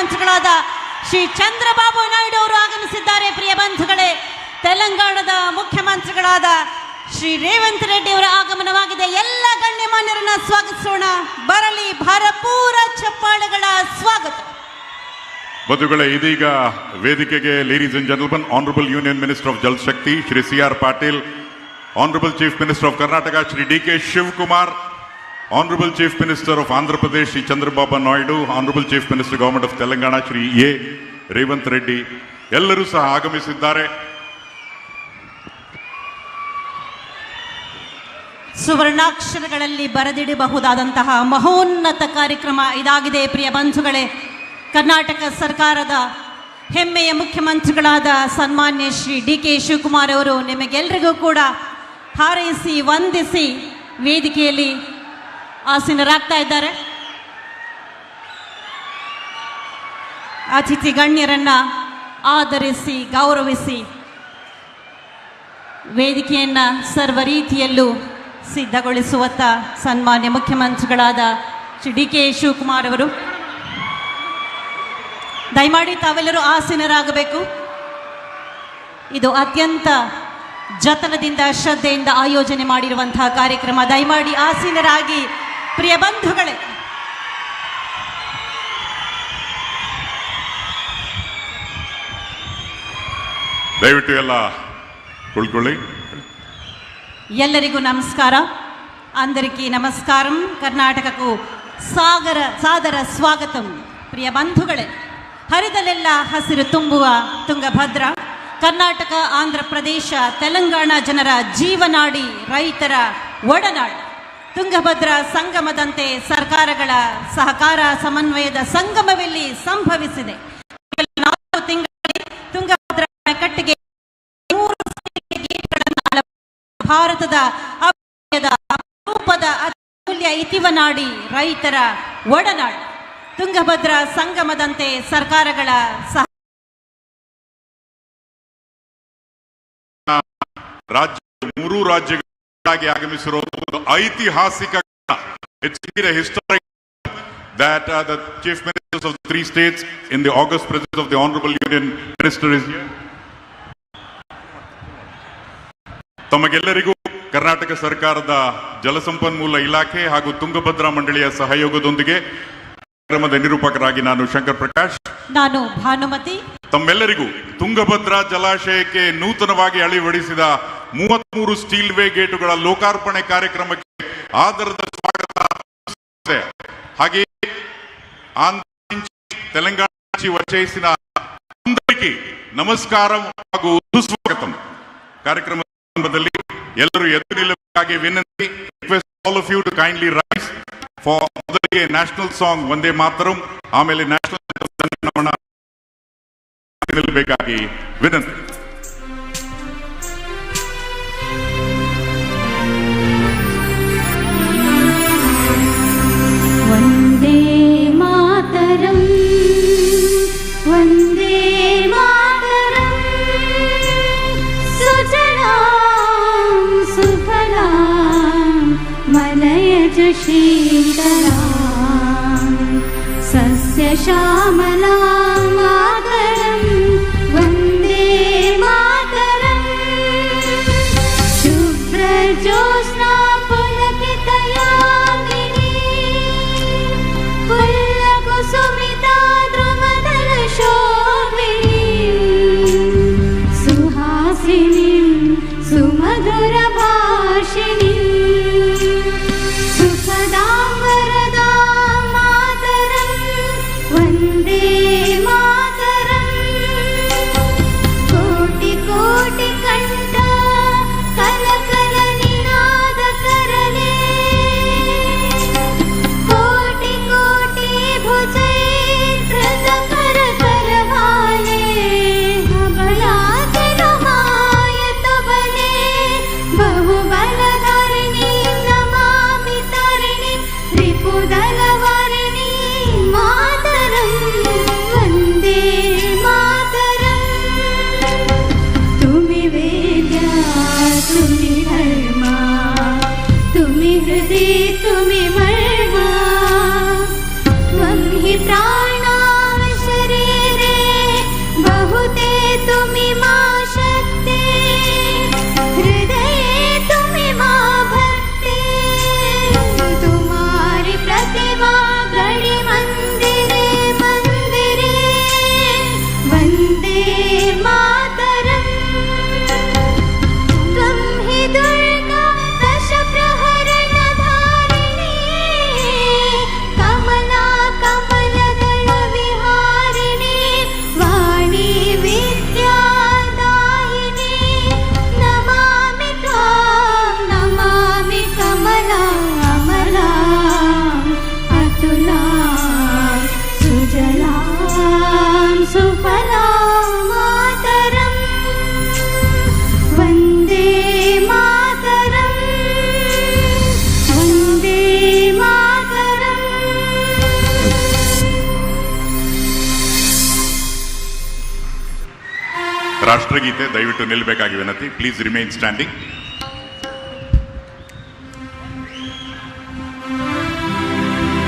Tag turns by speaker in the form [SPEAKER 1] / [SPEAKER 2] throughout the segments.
[SPEAKER 1] ಮುಖ್ಯಮಂತ್ರಿಗಳಾದ ಶ್ರೀ ಚಂದ್ರಬಾಬು ನಾಯ್ಡು ಅವರು ಆಗಮಿಸಿದ್ದಾರೆ. ಪ್ರಿಯ ಬಂಧುಗಳೇ, ತೆಲಂಗಾಣದ ಮುಖ್ಯಮಂತ್ರಿಗಳಾದ ಶ್ರೀ ರೇವಂತ್ ರೆಡ್ಡಿ ಅವರ ಆಗಮನವಾಗಿದೆ. ಎಲ್ಲ ಗಣ್ಯಮಾನ್ಯರನ್ನ ಸ್ವಾಗತಿಸೋಣ. ಬರಲಿ ಭರಪೂರ ಚಪ್ಪಾಳೆಗಳ ಸ್ವಾಗತ.
[SPEAKER 2] ಬಂಧುಗಳೇ, ಇದೀಗ ವೇದಿಕೆಗೆ ladies and gentleman, honourable union minister of Jal Shakti Shri CR Patil, honourable chief minister of Karnataka Shri DK Shivakumar, honourable chief minister of Andhra Pradesh Shri Chandrababu Naidu, honourable chief minister government of Telangana Shri Revanth Reddy ಎಲ್ಲರೂ ಸಹ ಆಗಮಿಸಿದ್ದಾರೆ.
[SPEAKER 1] ಸುವರ್ಣಾಕ್ಷರಗಳಲ್ಲಿ ಬರೆದಿಡಬಹುದಾದಂತಹ ಮಹೋನ್ನತ ಕಾರ್ಯಕ್ರಮ ಇದಾಗಿದೆ. ಪ್ರಿಯ ಬಂಧುಗಳೇ, ಕರ್ನಾಟಕ ಸರ್ಕಾರದ ಹೆಮ್ಮೆಯ ಮುಖ್ಯಮಂತ್ರಿಗಳಾದ ಸನ್ಮಾನ್ಯ ಶ್ರೀ DK ಶಿವಕುಮಾರ್ ಅವರು ನಿಮಗೆಲ್ಲರಿಗೂ ಕೂಡ ಹಾರೈಸಿ ವಂದಿಸಿ ವೇದಿಕೆಯಲ್ಲಿ ಆಸೀನರಾಗ್ತಾ ಇದ್ದಾರೆ. ಅತಿಥಿ ಗಣ್ಯರನ್ನ ಆದರಿಸಿ ಗೌರವಿಸಿ ವೇದಿಕೆಯನ್ನ ಸರ್ವ ರೀತಿಯಲ್ಲೂ ಸಿದ್ಧಗೊಳಿಸುವತ್ತ ಸನ್ಮಾನ್ಯ ಮುಖ್ಯಮಂತ್ರಿಗಳಾದ ಶ್ರೀ DK ಶಿವಕುಮಾರ್ ಅವರು ದಯಮಾಡಿ ತಾವೆಲ್ಲರೂ ಆಸೀನರಾಗಬೇಕು. ಇದು ಅತ್ಯಂತ ಜತನದಿಂದ ಶ್ರದ್ಧೆಯಿಂದ ಆಯೋಜನೆ ಮಾಡಿರುವಂತಹ ಕಾರ್ಯಕ್ರಮ. ದಯಮಾಡಿ ಆಸೀನರಾಗಿ. ಪ್ರಿಯ ಬಂಧುಗಳೇ,
[SPEAKER 2] ದಯವಿಟ್ಟು ಎಲ್ಲ ಕುಳ್ಕೊಳ್ಳಿ.
[SPEAKER 1] ಎಲ್ಲರಿಗೂ ನಮಸ್ಕಾರ. అందరికీ నమస్కారం. కర్ణాటకకు సాదర స్వాగతం. ಪ್ರಿಯ ಬಂಧುಗಳೇ, ಹರಿದಲೆಲ್ಲ ಹಸಿರು ತುಂಬುವ ತುಂಗಭದ್ರ ಕರ್ನಾಟಕ, ಆಂಧ್ರ ಪ್ರದೇಶ, ತೆಲಂಗಾಣ ಜನರ ಜೀವನಾಡಿ, ರೈತರ ಒಡನಾಡಿ ತುಂಗಭದ್ರಾ ಸಂಗಮದಂತೆ ಸರ್ಕಾರಗಳ ಸಹಕಾರ ಸಮನ್ವಯದ ಸಂಗಮವಿಲ್ಲಿ ಸಂಭವಿಸಿದೆ. 4 ತಿಂಗಳಲ್ಲಿ ತುಂಗಭದ್ರಾ ಅಣೆಕಟ್ಟಿಗೆ 100 ಭಾರತದ ಅಪರೂಪದ ಅತ್ಯಮೂಲ್ಯ ಇತಿವನಾಡಿ, ರೈತರ ಒಡನಾಡಿ ತುಂಗಭದ್ರಾ ಸಂಗಮದಂತೆ ಸರ್ಕಾರಗಳ
[SPEAKER 2] ಮೂರು ರಾಜ್ಯಗಳಾಗಿ ಆಗಮಿಸಿರುವುದು ಐತಿಹಾಸಿಕ. Historic that the chief ministers of the 3 states in the august presence of the honorable union minister is here. ತಮಗೆಲ್ಲರಿಗೂ ಕರ್ನಾಟಕ ಸರ್ಕಾರದ ಜಲಸಂಪನ್ಮೂಲ ಇಲಾಖೆ ಹಾಗೂ ತುಂಗಭದ್ರಾ ಮಂಡಳಿಯ ಸಹಯೋಗದೊಂದಿಗೆ ಕಾರ್ಯಕ್ರಮದ ನಿರೂಪಕರಾಗಿ ನಾನು ಶಂಕರ್ ಪ್ರಕಾಶ್,
[SPEAKER 1] ನಾನು ಭಾನುಮತಿ,
[SPEAKER 2] ತಮ್ಮೆಲ್ಲರಿಗೂ ತುಂಗಭದ್ರಾ ಜಲಾಶಯಕ್ಕೆ ನೂತನವಾಗಿ ಅಳವಡಿಸಿದ 33 ಸ್ಟೀಲ್ ವೇ ಗೇಟುಗಳ ಲೋಕಾರ್ಪಣೆ ಕಾರ್ಯಕ್ರಮಕ್ಕೆ ಆದರದ ಸ್ವಾಗತ. ಹಾಗೆ తెలంగాణ వచ్చేసిన అందరికీ ನಮಸ್ಕಾರಂ ಹಾಗೂ ಸುಸ್ವಾಗತಂ. ಕಾರ್ಯಕ್ರಮದಲ್ಲಿ ಎಲ್ಲರೂ ಎದ್ದು ನಿಲ್ಲಬೇಕಾಗಿ ವಿನಂತಿ. Request all of you to kindly rise for ಮೊದಲಿಗೆ ನ್ಯಾಷನಲ್ ಸಾಂಗ್ ವಂದೇ ಮಾತರಂ, ಆಮೇಲೆ ನ್ಯಾಷನಲ್ ನಮನ ನಿಲ್ಲಬೇಕಾಗಿ ವಿನಂತಿ.
[SPEAKER 3] ವಂದೇ ಮಾತರಂ, ವಂದೇ ಮಾತರಂ, ಸುಜಲಾಂ ಸುಫಲಾಂ ಮಲಯಜ ಶೀತಲಾಂ ಸಸ್ಯ ಶ್ಯಾಮಲಾಂ ಮಾತರಂ, ವಂದೇ ಮಾತರಂ. ಶುಭ್ರ ಜ್ಯೋತ್ಸ್ನಾ ಪುಲಕಿತಯಾಮಿನಿ, ಕುಸುಮಿತಾ ದ್ರುಮದಲ ಶೋಭಿನಿ, ಸುಹಾಸಿನಿ ಸುಮಧುರ ಭಾಷಿಣಿ, ಸುಖದಾಂ ವರದಾಂ ಮಾತರಂ, ವಂದೇ ಮಾತರಂ. ಕೋಟಿ ಕೋಟಿ ಕಂಠ ಕಲಕಲ ನಿನಾದ ಕರಲೇ, ಕೋಟಿ ಕೋಟಿ ಭುಜೈತ್ರತ ಕರ ಕರವಾಲೆ, ಹಬಲಾತೆ ನಮಾಯತ ಬಲೆ, ಬಹುಬಲಧರಿಣಿ ನಮಾಮಿ ತರಿಣಿ, ರಿಪುದಲ ವರಿಣಿ ಮಾತರಂ. सुफला मातरं वन्दे मातरं वन्दे मातरम्
[SPEAKER 2] ರಾಷ್ಟ್ರಗೀತೆ ದಯವಿಟ್ಟು ನಿಲ್ಲಬೇಕಾಗಿ ವಿನಂತಿ. Please remain standing.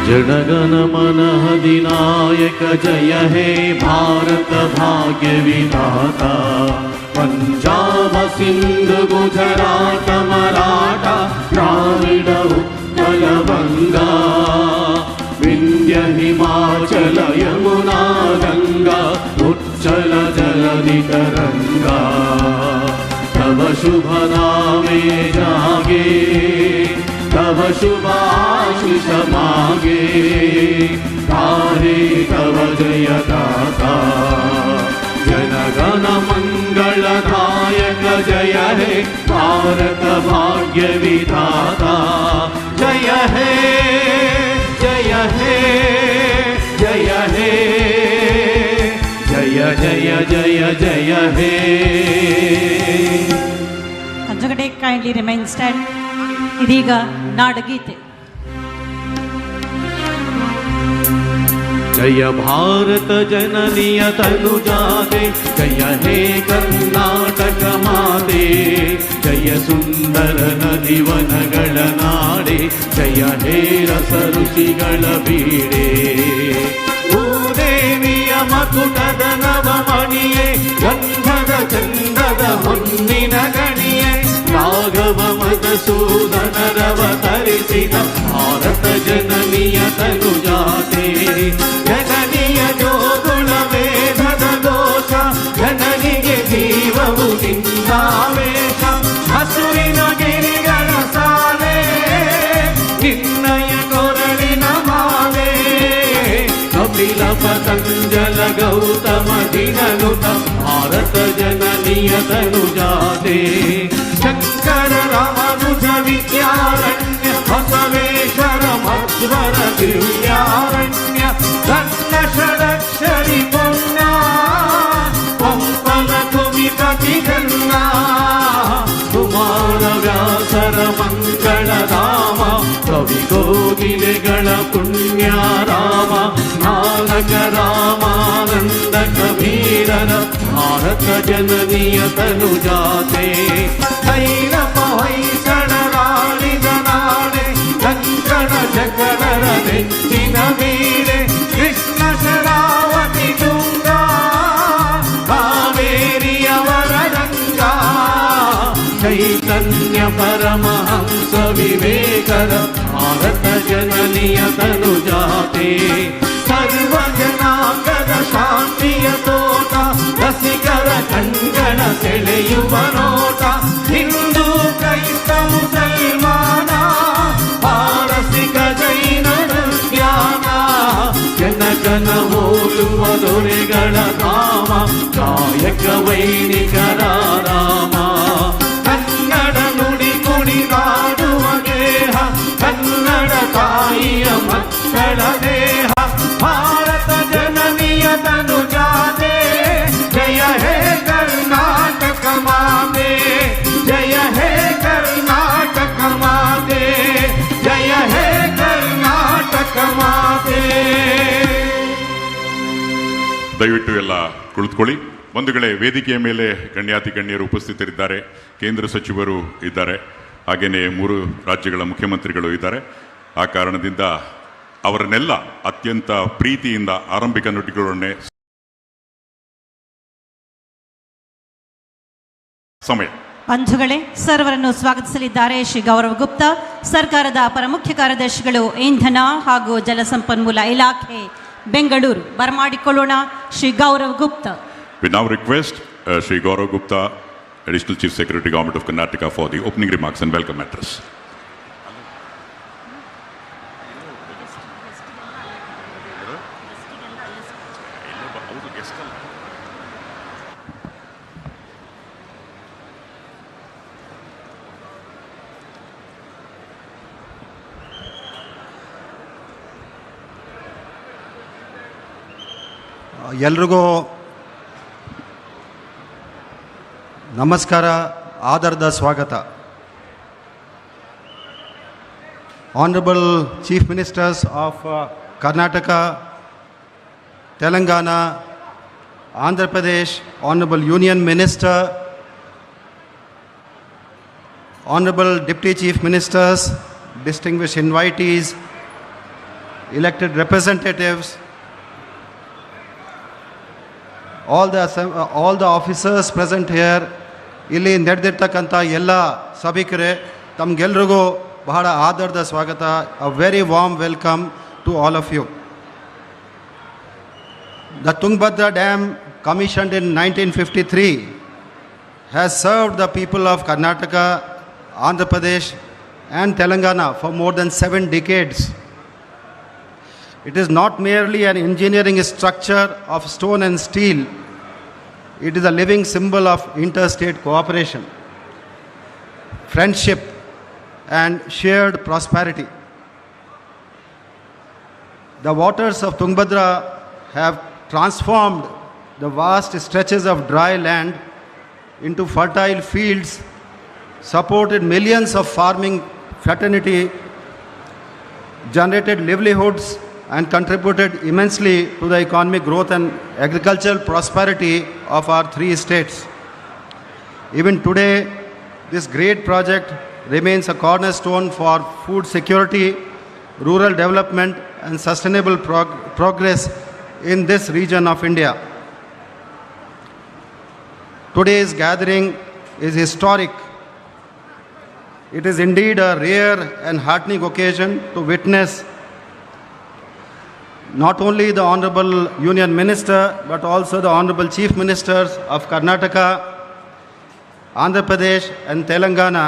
[SPEAKER 4] जनगण मन अधिनायक जय हे भारत भाग्य विधाता पंजाब सिंधु गुजरात मराठा द्राविड उत्कल बंगा विंध्य हिमाचल यमुना गंगा उच्चल जलधि तरंगा तव शुभ नामे जागे तव शुभाशिष मागे तारे तव जय दाता जनगण मंगलदायक जय हे भारत भाग्य विधाता जय हे जय हे जय हे जय जय जय जय हे.
[SPEAKER 1] ಕಂಜಗಡೆ ಕೈಂಡ್ಲಿ ರಿಮೈನ್ ಸ್ಟ್ಯಾಂಡ್. ಇದೀಗ ನಾಡಗೀತೆ.
[SPEAKER 4] जय भारत जननीय तनुजाते जय हे कर्नाटक माते जय सुंदर नदी वनಗಳ ನಾಡೆ जय हे ರಸ ಋಷಿಗಳ ಬೀಡೆ ಭೂದೇವಿಯ ಮಕುಟದ ನವಮಣಿಯೇ ಗಂಧದ ಚಂದದ ಹೊನ್ನಿನ ಗಣಿಯೇ ರಾಘವ ಮಧುಸೂದನರವತರಿಸಿದ ಭಾರತ ಜನನಿಯ ತನುಜಾತೆ ಜನನಿಯ ಜೋಗುಳ ವೇದದ ದೋಷ ಜನನಿಗೆ ಜೀವವು ನಿಂದಾವೇಶ ಹಸುವಿನ ಗಿರಿಗಳ ಸಾಲೆ ನಿನ್ನಯ ಕೊರಳಿನ ಮಾಲೆ ಕಪಿಲ ಪತಂಜಲ ಗೌತಮ ದಿನನುತ ಭಾರತ ಜನನಿಯ ತನುಜಾತೆ ಶಂಕರ ರಾಮಾನುಜ ವಿದ್ಯಾರಣ್ಯ ಬಸವೇಶ್ವರ ಮಧ್ವರ ದಿವ್ಯಾರಣ್ಯ ರತ್ನ ಷಡಕ್ಷರಿ ಪುಣ್ಯ ಪಂಪನ ಕುಮಿಪತಿ ಗನ್ನ ಕುಮಾರ ವ್ಯಾಸರ ಮಂಗಳ ರಾಮ ಕವಿ ಕೋಗಿಲೆಗಳ ಪುಣ್ಯ ರಾಮ ನಾನಕ ರಾಮಾನಂದ ಕಬೀರರ ಭಾರತ ಜನನಿಯ ತನುಜಾತೆ ಭೈರವ ಹೊಯ್ಸಳರಾಳಿದ ನಾಡೆ ಕಂಕಣ ಜಗಡರ ನೆಚ್ಚಿನ ವೀರೆ ಕೃಷ್ಣ ಶರಾವತಿ ತುಂಗಾ ಕಾವೇರಿಯವರ ಗಂಗಾ ಚೈತನ್ಯ ಪರಮಹಂಸ ವಿವೇಕರ ಭಾರತ ಜನನಿಯ ತನುಜಾತೆ ಸರ್ವ ಜನಾಂಗದ ಶಾಂತಿಯ ತೋಟ ರಸಿಕರ ಕಣ್ಗಳ ಸೆಳೆಯುವ ನೋಟ ಹಿಂದೂ ಕ್ರೈಸ್ತ ಮುಸಲ್ಮಾನ ಪಾರಸಿಕ ಜೈನ ಜ್ಞಾನ ಜನಗಣ ಹೋಲುವ ದೊರೆಗಳ ಧಾಮ ಕಾಯಕ ವೈಣಿಕರ ರಾಮ ಕನ್ನಡ ನುಡಿ ಕುಣಿದಾಡುವ ದೇಹ ಕನ್ನಡ ತಾಯಿಯ ಮಕ್ಕಳ ದೇಹ ಭಾರತ ಜನನಿಯ ತನುಜಾತೆ ಜಯ ಹೇ ಕರ್ನಾಟಕ ಮಾತೆ ಜಯ ಹೇ ಕರ್ನಾಟಕ ಮಾತೆ ಜಯ ಹೇ ಕರ್ನಾಟಕ ಮಾತೆ.
[SPEAKER 2] ದಯವಿಟ್ಟು ಎಲ್ಲ ಕುಳಿತುಕೊಳ್ಳಿ. ಬಂಧುಗಳೇ, ವೇದಿಕೆಯ ಮೇಲೆ ಗಣ್ಯಾತಿ ಗಣ್ಯರು ಉಪಸ್ಥಿತರಿದ್ದಾರೆ. ಕೇಂದ್ರ ಸಚಿವರು ಇದ್ದಾರೆ, ಹಾಗೆಯೇ 3 ರಾಜ್ಯಗಳ ಮುಖ್ಯಮಂತ್ರಿಗಳು ಇದ್ದಾರೆ. ಆ ಕಾರಣದಿಂದ ಅವರನ್ನೆಲ್ಲ ಅತ್ಯಂತ ಪ್ರೀತಿಯಿಂದ ಆರಂಭಿಕ ನುಡಿಗಳನ್ನೇ ಸಮಯ.
[SPEAKER 1] ಬಂಧುಗಳೇ, ಸರ್ವರನ್ನು ಸ್ವಾಗತಿಸಲಿದ್ದಾರೆ ಶ್ರೀ ಗೌರವ್ ಗುಪ್ತಾ, ಸರ್ಕಾರದ ಅಪರ ಮುಖ್ಯ ಕಾರ್ಯದರ್ಶಿಗಳು, ಇಂಧನ ಹಾಗೂ ಜಲಸಂಪನ್ಮೂಲ ಇಲಾಖೆ, Bengaluru. ಬರಮಾಡಿಕೊಳ್ಳೋಣ Shri Gaurav Gupta.
[SPEAKER 2] We now request Shri Gaurav Gupta, Additional Chief Secretary, Government of Karnataka, for the opening remarks and welcome address.
[SPEAKER 5] ಎಲ್ರಿಗೂ ನಮಸ್ಕಾರ, ಆದರದ ಸ್ವಾಗತ. Honorable Chief Ministers of Karnataka, Telangana, Andhra Pradesh, Honorable Union Minister, Honorable Deputy Chief Ministers, distinguished invitees, elected representatives, all the officers present here, ಇಲ್ಲಿ ನಡೆದಿರ್ತಕ್ಕಂಥ ಎಲ್ಲ ಸಭಿಕರೇ, ತಮಗೆಲ್ರಿಗೂ ಬಹಳ ಆದರದ ಸ್ವಾಗತ. A very warm welcome to all of you. The Tungabhadra Dam, commissioned in 1953, has served the people of Karnataka, Andhra Pradesh and Telangana for more than 7 decades. It is not merely an engineering structure of stone and steel. It is a living symbol of interstate cooperation, friendship, and shared prosperity. The waters of Tungabhadra have transformed the vast stretches of dry land into fertile fields, supported millions of farming fraternity, generated livelihoods, and contributed immensely to the economic growth and agricultural prosperity of our 3 states. Even today, this great project remains a cornerstone for food security, rural development, and sustainable progress in this region of India. Today's gathering is historic. It is indeed a rare and heartening occasion to witness not only the Honorable Union Minister but also the Honorable Chief Ministers of Karnataka, Andhra Pradesh and Telangana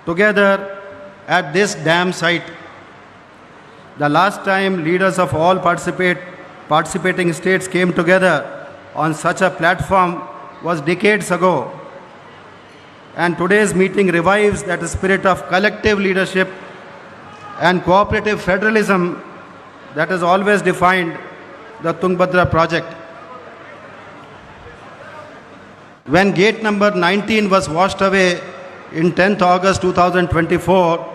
[SPEAKER 5] together at this dam site. The last time leaders of all participating states came together on such a platform was decades ago, and today's meeting revives that spirit of collective leadership and cooperative federalism that has always defined the Tungabhadra project. When gate number 19 was washed away in 10th August 2024,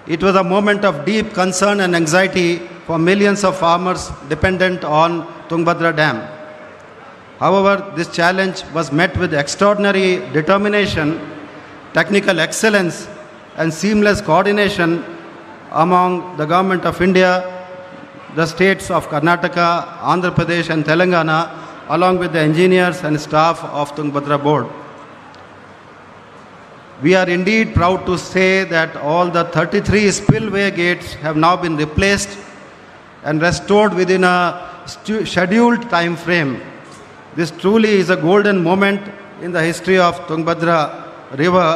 [SPEAKER 5] it was a moment of deep concern and anxiety for millions of farmers dependent on Tungabhadra Dam. However, this challenge was met with extraordinary determination, technical excellence, and seamless coordination among the Government of India, the states of Karnataka, Andhra Pradesh and Telangana, along with the engineers and staff of Tungabhadra Board. We are indeed proud to say that all the 33 spillway gates have now been replaced and restored within a scheduled time frame. This truly is a golden moment in the history of Tungabhadra River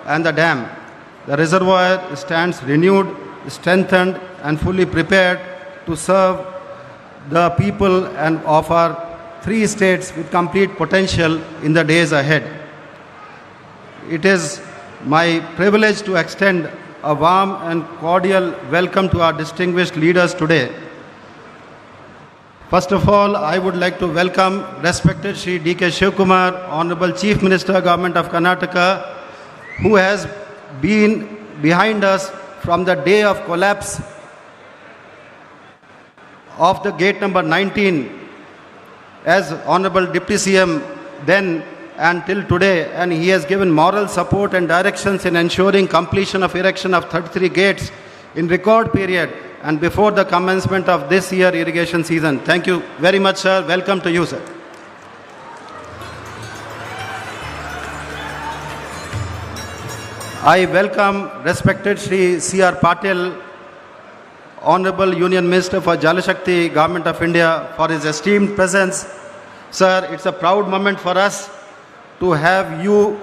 [SPEAKER 5] and the dam. The reservoir stands renewed, strengthened and fully prepared to serve the people and of our 3 states with complete potential in the days ahead. It is my privilege to extend a warm and cordial welcome to our distinguished leaders today. First of all, I would like to welcome respected Shri D.K. Shivkumar, Honorable Chief Minister, Government of Karnataka, who has been behind us from the day of collapse of the gate number 19 as Honorable Deputy CM then and till today, and he has given moral support and directions in ensuring completion of erection of 33 gates in record period and before the commencement of this year irrigation season. Thank you very much, sir. Welcome to you, sir. I welcome respected Shri C.R. Patil, Honorable Union Minister for Jal Shakti, Government of India, for his esteemed presence. Sir, it's a proud moment for us to have you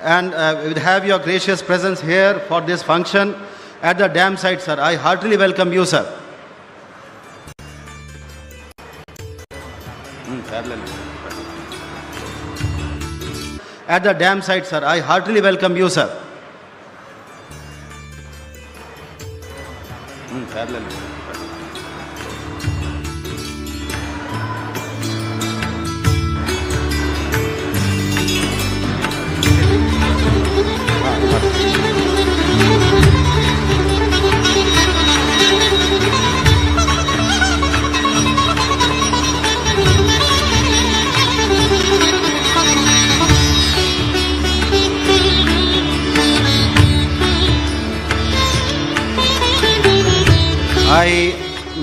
[SPEAKER 5] and have your gracious presence here for this function at the dam site, sir. I heartily welcome you, sir. At the dam site, sir. I heartily welcome you, sir.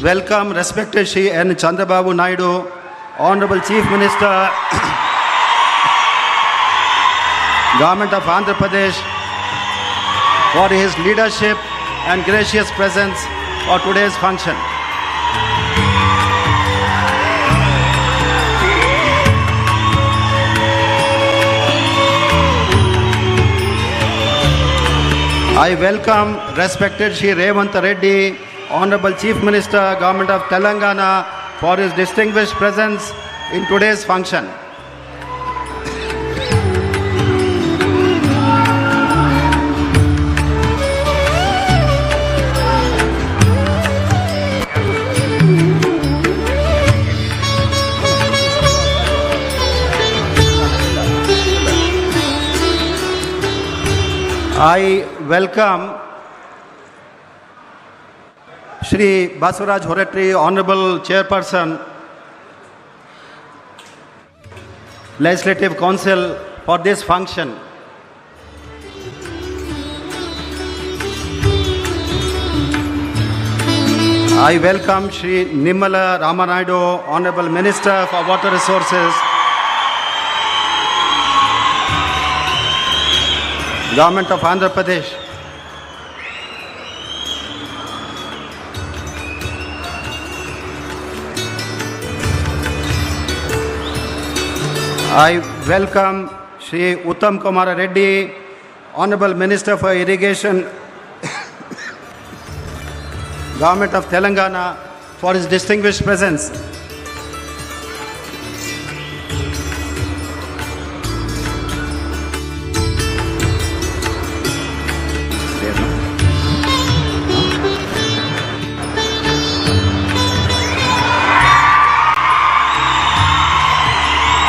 [SPEAKER 5] welcome respected Shri N. Chandrababu Naidu, Honorable Chief Minister, Government of Andhra Pradesh, for his leadership and gracious presence for today's function. I welcome respected Shri Revanth Reddy, Honorable Chief Minister, Government of Telangana, for his distinguished presence in today's function. I welcome Shri Basuraj Horatri, Honorable Chairperson, Legislative Council, for this function. I welcome Shri Nimala Ramanaidu, Honorable Minister for Water Resources, Government of Andhra Pradesh. I welcome Shri Uttam Kumar Reddy, Honorable Minister for Irrigation, Government of Telangana, for his distinguished presence.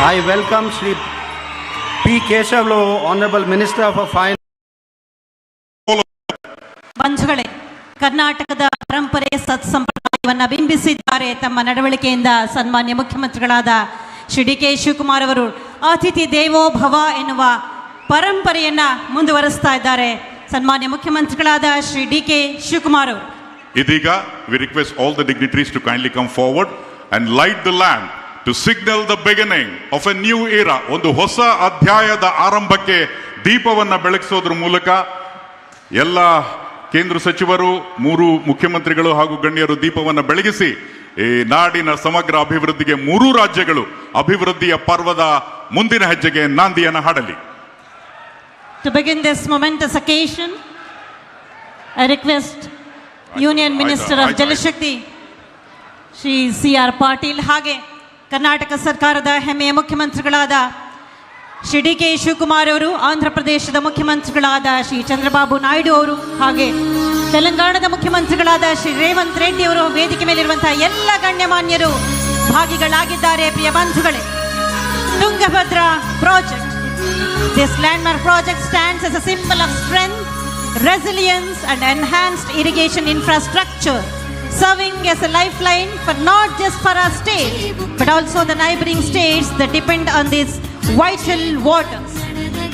[SPEAKER 5] I welcome Shri P. Keshavlu, Honorable Minister for Finance.
[SPEAKER 1] ಬಂಧುಗಳೇ, ಕರ್ನಾಟಕದ ಪರಂಪರೆ ಸತ್ಸಂಪ್ರದಾಯವನ್ನು ಬಿಂಬಿಸಿದ್ದಾರೆ ತಮ್ಮ ನಡವಳಿಕೆಯಿಂದ ಸನ್ಮಾನ್ಯ ಮುಖ್ಯಮಂತ್ರಿಗಳಾದ Shri D K Shivakumar ಅವರು. ಅತಿಥಿ ದೇವೋ ಭವ ಎನ್ನುವ ಪರಂಪರೆಯನ್ನ ಮುಂದುವರಿಸ್ತಾ ಇದ್ದಾರೆ ಸನ್ಮಾನ್ಯ ಮುಖ್ಯಮಂತ್ರಿಗಳಾದ ಶ್ರೀ ಡಿ ಕೆ ಶಿವಕುಮಾರ್ ಅವರು.
[SPEAKER 2] ಇದೀಗ we request all the dignitaries to kindly come forward and light the lamp to signal the beginning of a new era. ಒಂದು ಹೊಸ ಅಧ್ಯಾಯದ ಆರಂಭಕ್ಕೆ ದೀಪವನ್ನು ಬೆಳಗಿಸೋದ್ರ ಮೂಲಕ ಎಲ್ಲ ಕೇಂದ್ರ ಸಚಿವರು, 3 ಮುಖ್ಯಮಂತ್ರಿಗಳು ಹಾಗೂ ಗಣ್ಯರು ದೀಪವನ್ನು ಬೆಳಗಿಸಿ ಈ ನಾಡಿನ ಸಮಗ್ರ ಅಭಿವೃದ್ಧಿಗೆ 3 ರಾಜ್ಯಗಳು ಅಭಿವೃದ್ಧಿಯ ಪರ್ವದ ಮುಂದಿನ ಹೆಜ್ಜೆಗೆ ನಾಂದಿಯನ್ನು ಹಾಡಲಿ.
[SPEAKER 1] To begin this momentous occasion, I request Union Minister of Jal Shakti, Shri C.R. Patil, ಹಾಗೆ ಕರ್ನಾಟಕ ಸರ್ಕಾರದ ಹೆಮ್ಮೆಯ ಮುಖ್ಯಮಂತ್ರಿಗಳಾದ ಶ್ರೀ ಡಿ ಕೆ ಶಿವಕುಮಾರ್ ಅವರು, ಆಂಧ್ರ ಪ್ರದೇಶದ ಮುಖ್ಯಮಂತ್ರಿಗಳಾದ ಶ್ರೀ ಚಂದ್ರಬಾಬು ನಾಯ್ಡು ಅವರು, ಹಾಗೆ ತೆಲಂಗಾಣದ ಮುಖ್ಯಮಂತ್ರಿಗಳಾದ ಶ್ರೀ ರೇವಂತ್ ರೆಡ್ಡಿ ಅವರು, ವೇದಿಕೆ ಮೇಲಿರುವಂತಹ ಎಲ್ಲ ಗಣ್ಯಮಾನ್ಯರು ಭಾಗಿಗಳಾಗಿದ್ದಾರೆ. ಪ್ರಿಯ ಬಂಧುಗಳೇ, Tungabhadra project, this landmark project stands as a symbol of strength, resilience and enhanced irrigation infrastructure, serving as a lifeline for not just for our state but also the neighboring states that depend on these vital waters.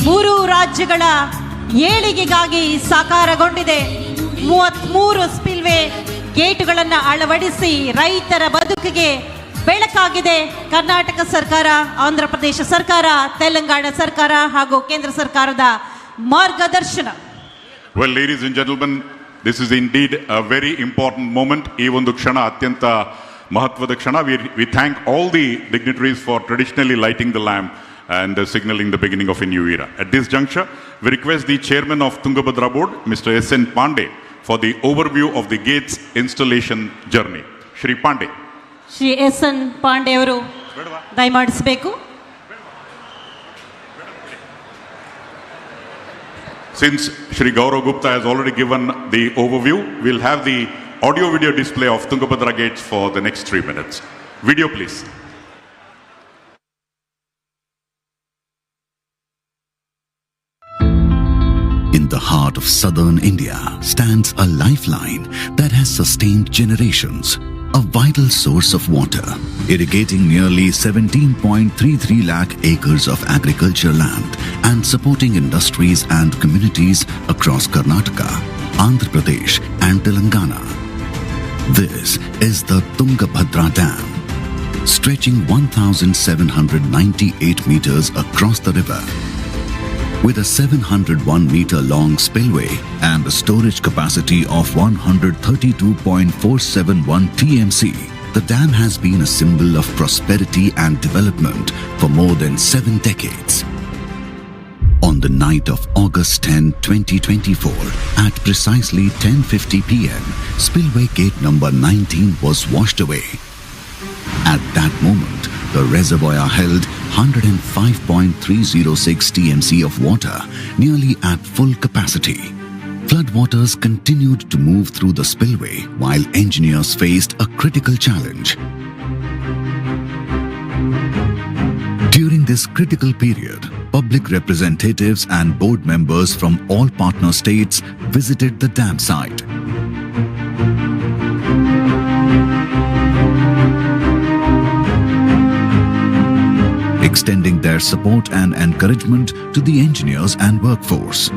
[SPEAKER 1] 3 ರಾಜ್ಯಗಳ ಏಳಿಗೆಗಾಗಿ ಸಾಕಾರಗೊಂಡಿದೆ. 33 ಸ್ಪಿಲ್ವೇ ಗೇಟುಗಳನ್ನು ಅಳವಡಿಸಿ ರೈತರ ಬದುಕಿಗೆ ಬೆಳಕಾಗಿದೆ ಕರ್ನಾಟಕ ಸರ್ಕಾರ, ಆಂಧ್ರ ಪ್ರದೇಶ ಸರ್ಕಾರ, ತೆಲಂಗಾಣ ಸರ್ಕಾರ ಹಾಗೂ ಕೇಂದ್ರ ಸರ್ಕಾರದ ಮಾರ್ಗದರ್ಶನ.
[SPEAKER 2] Well, ladies and gentlemen, this is indeed a very important moment. ಈ ಒಂದು ಕ್ಷಣ ಅತ್ಯಂತ ಮಹತ್ವದ ಕ್ಷಣ. We thank all the dignitaries for traditionally lighting the lamp and signaling the beginning of a new era. At this juncture, we request the chairman of Tungabhadra Board, Mr. S.N. Pandey, for the overview of the gates installation journey. Shri Pandey.
[SPEAKER 1] Shri S N Pandey ಅವರು ದಯಮಾಡಿಸಬೇಕು.
[SPEAKER 2] Since Shri Gaurav Gupta has already given the overview, we'll have the audio-video display of Tungabhadra Gates for the next 3 minutes. Video, please.
[SPEAKER 6] In the heart of southern India stands a lifeline that has sustained generations. A vital source of water, irrigating nearly 17.33 lakh acres of agriculture land and supporting industries and communities across Karnataka, Andhra Pradesh and Telangana. This is the Tungabhadra Dam, stretching 1,798 meters across the river. With a 701-meter-long spillway and a storage capacity of 132.471 TMC, the dam has been a symbol of prosperity and development for more than 7 decades. On the night of August 10, 2024, at precisely 10:50 p.m., spillway gate number 19 was washed away. At that moment, the reservoir held 105.306 TMC of water, nearly at full capacity. Floodwaters continued to move through the spillway while engineers faced a critical challenge. During this critical period, public representatives and board members from all partner states visited the dam site. Extending their support and encouragement to the engineers and workforce.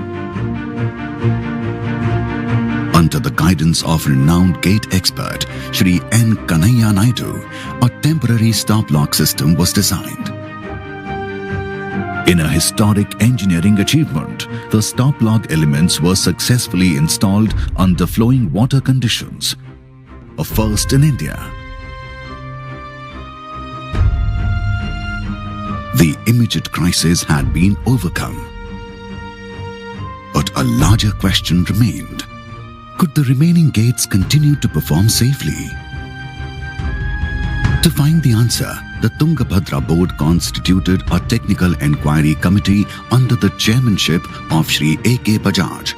[SPEAKER 6] Under the guidance of renowned gate expert Shri N. Kanhaiya Naidu, a temporary stop lock system was designed. In a historic engineering achievement, the stop lock elements were successfully installed under flowing water conditions, a first in India. The immediate crisis had been overcome. But a larger question remained. Could the remaining gates continue to perform safely? To find the answer, the Tungabhadra board constituted a technical enquiry committee under the chairmanship of Shri A.K. Bajaj.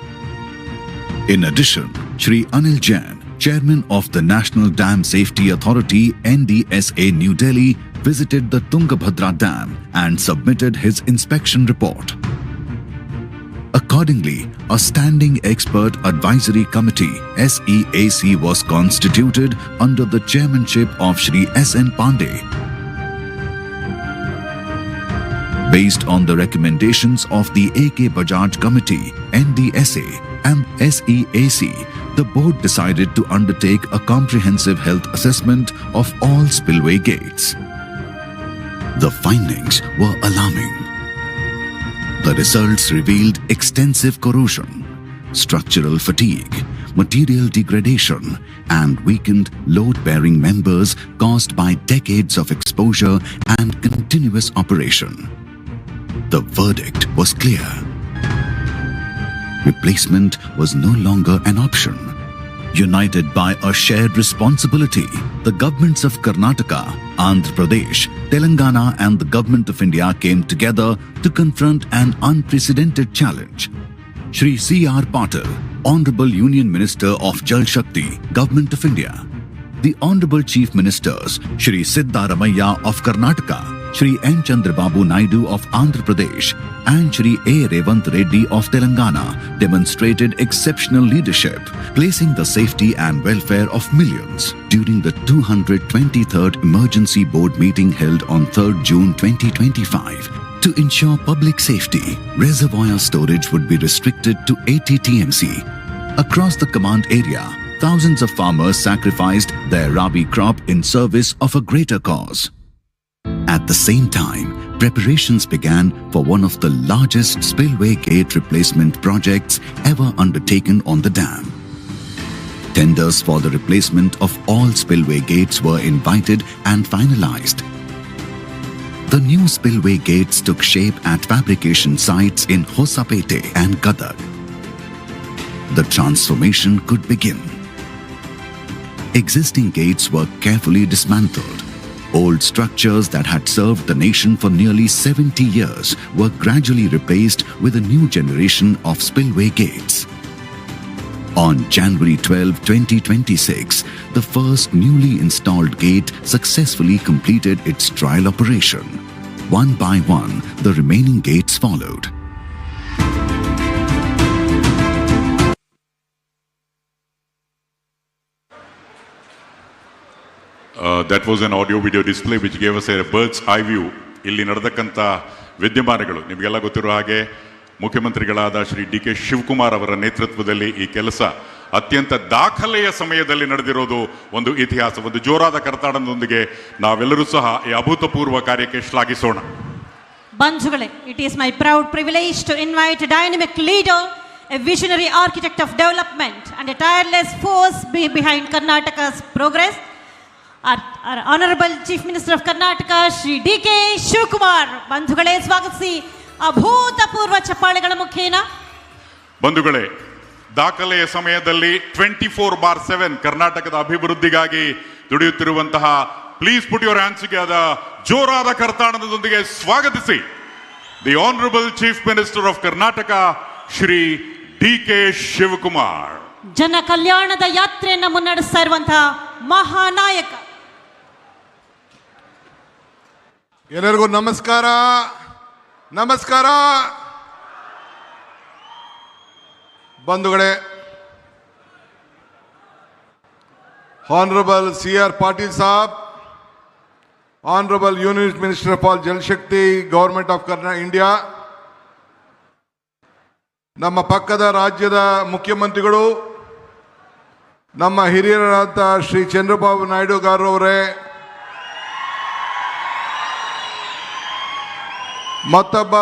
[SPEAKER 6] In addition, Shri Anil Jain, chairman of the National Dam Safety Authority NDSA New Delhi, visited the Tungabhadra Dam and submitted his inspection report. Accordingly, a Standing Expert Advisory Committee SEAC was constituted under the chairmanship of Shri S.N. Pandey. Based on the recommendations of the A.K. Bajaj Committee, NDSA and SEAC, the board decided to undertake a comprehensive health assessment of all spillway gates. The findings were alarming. The results revealed extensive corrosion, structural fatigue, material degradation, and weakened load-bearing members caused by decades of exposure and continuous operation. The verdict was clear. Replacement was no longer an option. United by a shared responsibility, the governments of Karnataka, Andhra Pradesh, Telangana and the Government of India came together to confront an unprecedented challenge. Shri C.R. Patil, Honorable Union Minister of Jal Shakti, Government of India, the Honorable Chief Ministers Shri Siddaramaiah of Karnataka, Shri N. Chandrababu Naidu of Andhra Pradesh and Shri A. Revant Reddy of Telangana demonstrated exceptional leadership, placing the safety and welfare of millions during the 223rd Emergency Board meeting held on 3rd June 2025. To ensure public safety, reservoir storage would be restricted to 80 TMC. Across the command area, thousands of farmers sacrificed their rabi crop in service of a greater cause. At the same time, preparations began for one of the largest spillway gate replacement projects ever undertaken on the dam. Tenders for the replacement of all spillway gates were invited and finalized. The new spillway gates took shape at fabrication sites in Hosapete and Gadag. The transformation could begin. Existing gates were carefully dismantled. Old structures that had served the nation for nearly 70 years were gradually replaced with a new generation of spillway gates. On January 12, 2026, the first newly installed gate successfully completed its trial operation. One by one, the remaining gates followed.
[SPEAKER 2] That was an audio video display which gave us a bird's eye view. ಇಲ್ಲಿ ನಡೆದಕ್ಕಂಥ ವಿದ್ಯಮಾನಗಳು ನಿಮಗೆಲ್ಲ ಗೊತ್ತಿರೋ ಹಾಗೆ ಮುಖ್ಯಮಂತ್ರಿಗಳಾದ Shri D K Shivakumar ಅವರ ನೇತೃತ್ವದಲ್ಲಿ ಈ ಕೆಲಸ ಅತ್ಯಂತ ದಾಖಲೆಯ ಸಮಯದಲ್ಲಿ ನಡೆದಿರೋದು ಒಂದು ಇತಿಹಾಸ. ಒಂದು ಜೋರಾದ ಕರತಾಡನದೊಂದಿಗೆ ನಾವೆಲ್ಲರೂ ಸಹ ಈ ಅಭೂತಪೂರ್ವ ಕಾರ್ಯಕ್ಕೆ ಶ್ಲಾಘಿಸೋಣ.
[SPEAKER 1] ಬಂಧುಗಳೇ, it is my proud privilege to invite a dynamic leader, a visionary architect of development and a tireless force behind Karnataka's progress, our Honorable Chief Minister of Karnataka, Shri D.K. Shivkumar. ಬಂಧುಗಳೇ, ಸ್ವಾಗತಿಸಿ ಅಭೂತಪೂರ್ವ ಚಪ್ಪಾಳೆಗಳ ಮುಖೇನ.
[SPEAKER 2] ಬಂಧುಗಳೇ, ದಾಖಲೆಯ ಸಮಯದಲ್ಲಿ 24/7 ಕರ್ನಾಟಕದ ಅಭಿವೃದ್ಧಿಗಾಗಿ ದುಡಿಯುತ್ತಿರುವಂತಹ please put your hands together ಜೋರಾದ ಕರತಾಡನದೊಂದಿಗೆ ಸ್ವಾಗತಿಸಿ the honourable chief minister of Karnataka Shri DK. Shivakumar.
[SPEAKER 1] ಜನ ಕಲ್ಯಾಣದ ಯಾತ್ರೆಯನ್ನು ಮುನ್ನಡೆಸ್ತಾ ಇರುವಂತಹ ಮಹಾನಾಯಕ.
[SPEAKER 7] ಎಲ್ಲರಿಗೂ ನಮಸ್ಕಾರ. ನಮಸ್ಕಾರ ಬಂಧುಗಳೇ, Honorable C.R. Patil Saab, Honorable Union Minister of Jal Shakti, Government of India, ನಮ್ಮ ಪಕ್ಕದ ರಾಜ್ಯದ ಮುಖ್ಯಮಂತ್ರಿಗಳು, ನಮ್ಮ ಹಿರಿಯರಾದ ಶ್ರೀ ಚಂದ್ರಬಾಬು ನಾಯ್ಡು ಅವರೇ, ಮತ್ತೊಬ್ಬ